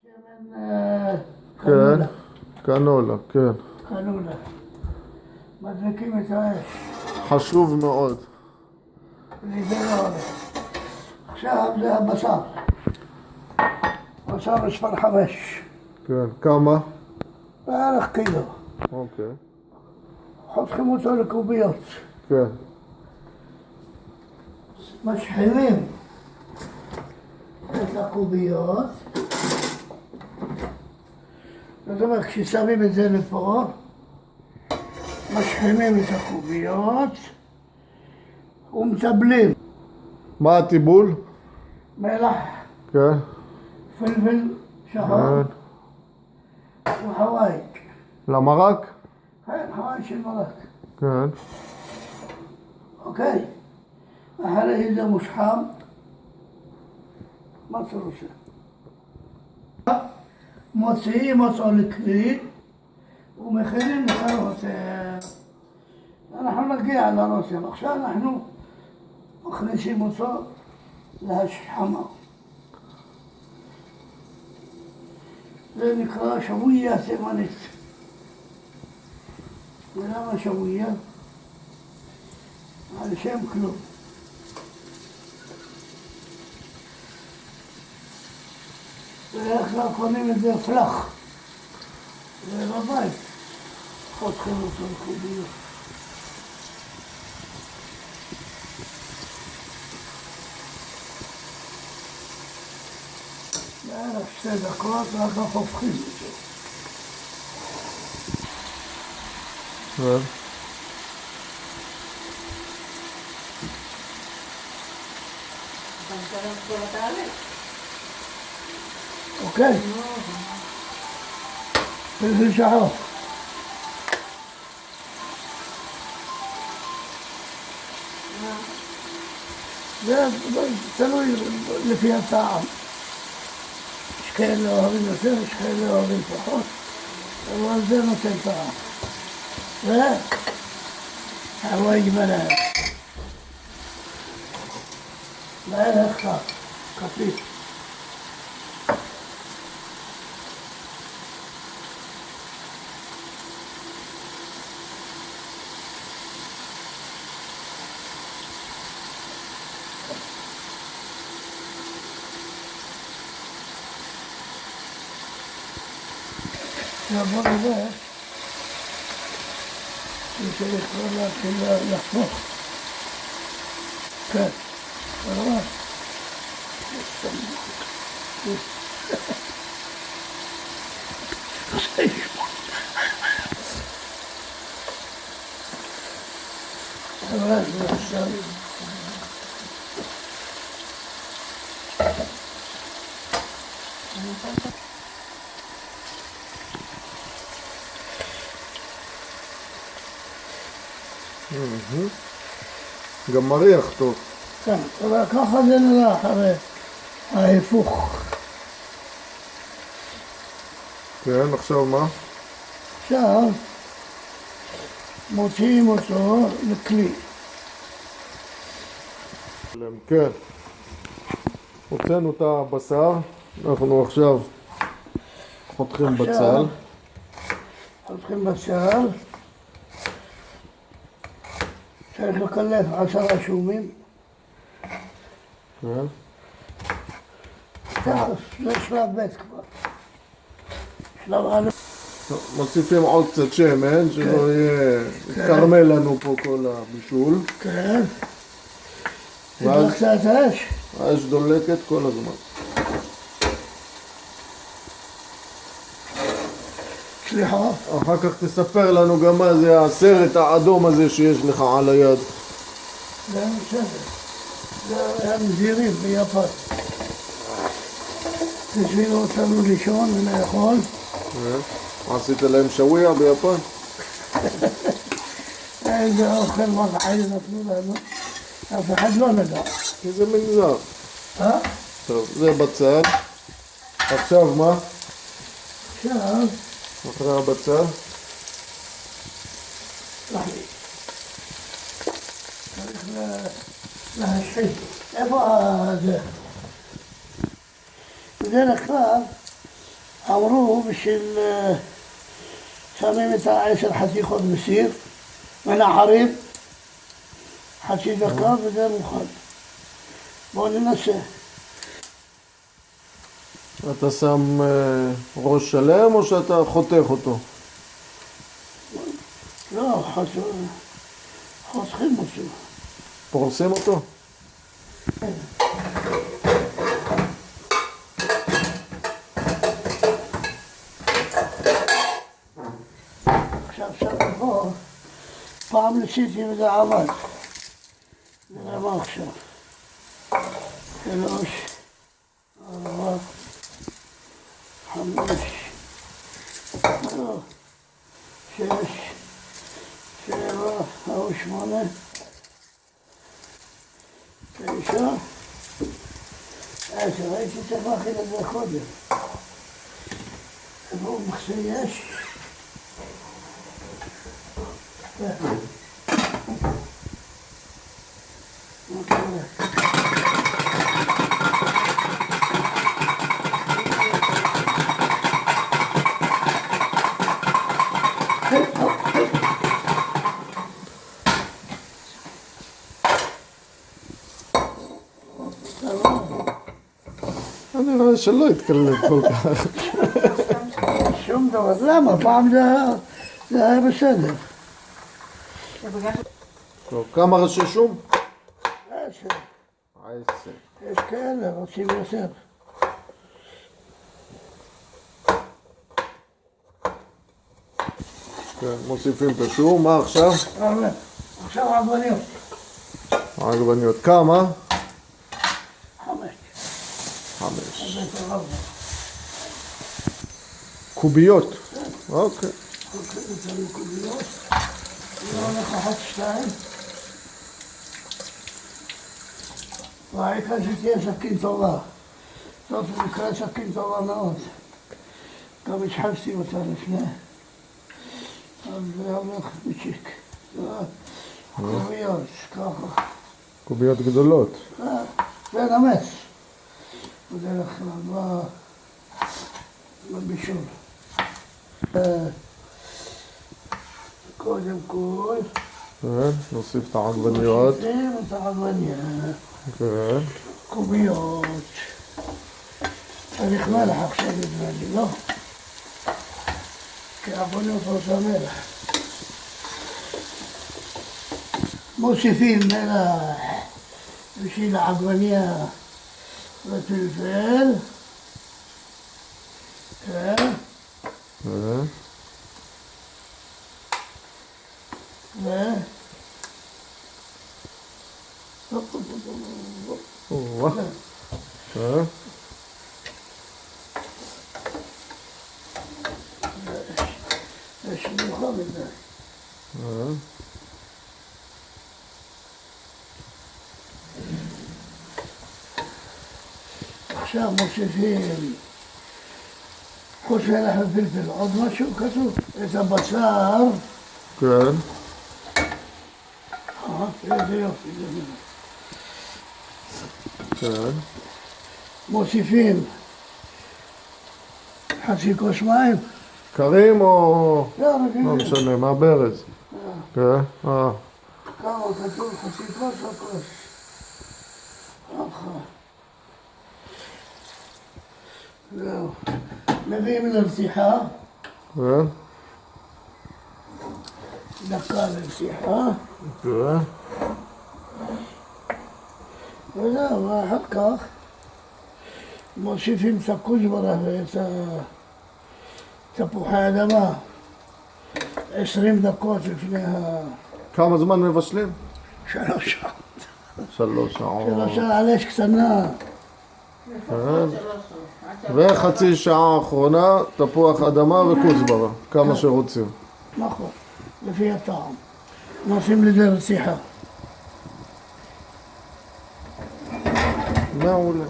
שמן כן, קנולה, כן. קנולה. מדליקים את האש. חשוב מאוד. וזה לא הולך. עכשיו זה הבשר. בשר מספר 5. כן, כמה? בערך קילו. אוקיי. חותכים אותו לקוביות. כן. משחירים את הקוביות. זאת אומרת, כששמים את זה לפה, משחימים את הקוביות ומטבלים. מה הטיבול? מלח, כן. פלפל שחור וחוואי. למרק? כן, חוואי של מרק. כן. אוקיי? אחרי זה מושחם. מה אתה רוצה? מוציאים אותו לכלי ומכינים את הרוטב. אנחנו נגיע לרוטב. עכשיו אנחנו מכניסים אותו להשחמה. זה נקרא שבויה תימנית. ולמה שבויה? על שם כלום. ואיך לא קונים את זה פלח. זה בבית. חותכים אותו לקוביות. בערך 2 דקות, רק הופכים את זה. כן. אוקיי? פלפל שחור. זה תלוי לפי הטעם. יש כאלה אוהבים יותר, יש כאלה אוהבים פחות, אבל זה נותן טעם. והוואי גמלהם. בערך כך, כפית. בוא נראה, שצריך כבר להתחיל לחתוך. כן, ברור. גם מריח טוב. כן, אבל ככה זה נראה אחרי ההפוך. כן, עכשיו מה? עכשיו מוציאים אותו לכלי. כן. הוצאנו את הבשר, אנחנו עכשיו חותכים בצל. חותכים בצל. צריך לקלף 10 שומים. כן. תכף, זה שלב ב' כבר. שלב א'. מוסיפים עוד קצת שמן, שלא יהיה... קרמל לנו פה כל הבישול. כן. ואז הדלקת את האש? האש דולקת כל הזמן. סליחה. אחר כך תספר לנו גם מה זה הסרט האדום הזה שיש לך על היד. זה בסדר. זה הם זירים ביפן. הזמינו אותנו לישון ולאכול. עשית להם שוויה ביפן? איזה אוכל מרחי נתנו לנו. אף אחד לא נדע. איזה מנזר. טוב, זה בצל. עכשיו מה? עכשיו, אחרי הבצל. צריך להשחית. איפה זה? בדרך כלל אמרו בשביל שמים את 10 חתיכות בסיר, מנחרים, חצי דקה וזה מוכן. בואו ננסה. אתה שם ראש שלם או שאתה חותך אותו? לא, חותכים אותו. פורסים אותו? עכשיו פה, פעם ניסיתי וזה עבד. נראה מה עכשיו. 3, 4, 5, 6, 7, 8, 9, 10. הייתי צריך להכין את זה קודם. איפה מחסה יש? מה קורה? אני רואה שלא יתקלב כל כך. שום דבר. למה? פעם זה היה בסדר. טוב, כמה ראשי שום? 10. 10. יש כאלה, רוצים יותר. כן, מוסיפים את השום. מה עכשיו? עכשיו עגבניות. העגבניות. כמה? 5. 5. זה טוב. קוביות. אוקיי. יש לנו קוביות. לא הולך 1, 2. והעיקר שתהיה סכין טובה. זאת נקרא סכין טובה מאוד. גם השחזתי אותה לפני. אז זה הולך בצ'יק. קוביות, ככה. קוביות גדולות. זה נמס. בדרך כלל, בבישול. קודם כל, כן, נוסיף את העגבניות. מוסיפים את העגבניה. כן. קוביות. צריך מלח עכשיו נדמה לי, לא? כי העגבניות רוצה מלח. מוסיפים מלח בשביל העגבניה ופלפל. כן. כן. כן. יש מלוכה מדי. עכשיו מוסיפים חוץ מלח ופלפל, עוד משהו כתוב, את הבשר. כן. איזה יופי, זה מלך. כן. מוסיפים חצי כוס מים. קרים או... לא, לא רגילים. משנה, מהברז. כן. כמה כתוב? חצי כוס או כוס? ככה. זהו. מביאים לרתיחה, כן. דקה לרתיחה, כן. וזהו, ואחר כך מוסיפים את הכוסברה ואת תפוחי אדמה 20 דקות לפני כמה זמן מבשלים? 3 שעות. 3 שעות. 3 שעות על אש קטנה. וחצי שעה האחרונה תפוח אדמה וכוסברה, כמה שרוצים. נכון, לפי הטעם. נשים לזה רתיחה. מעולה.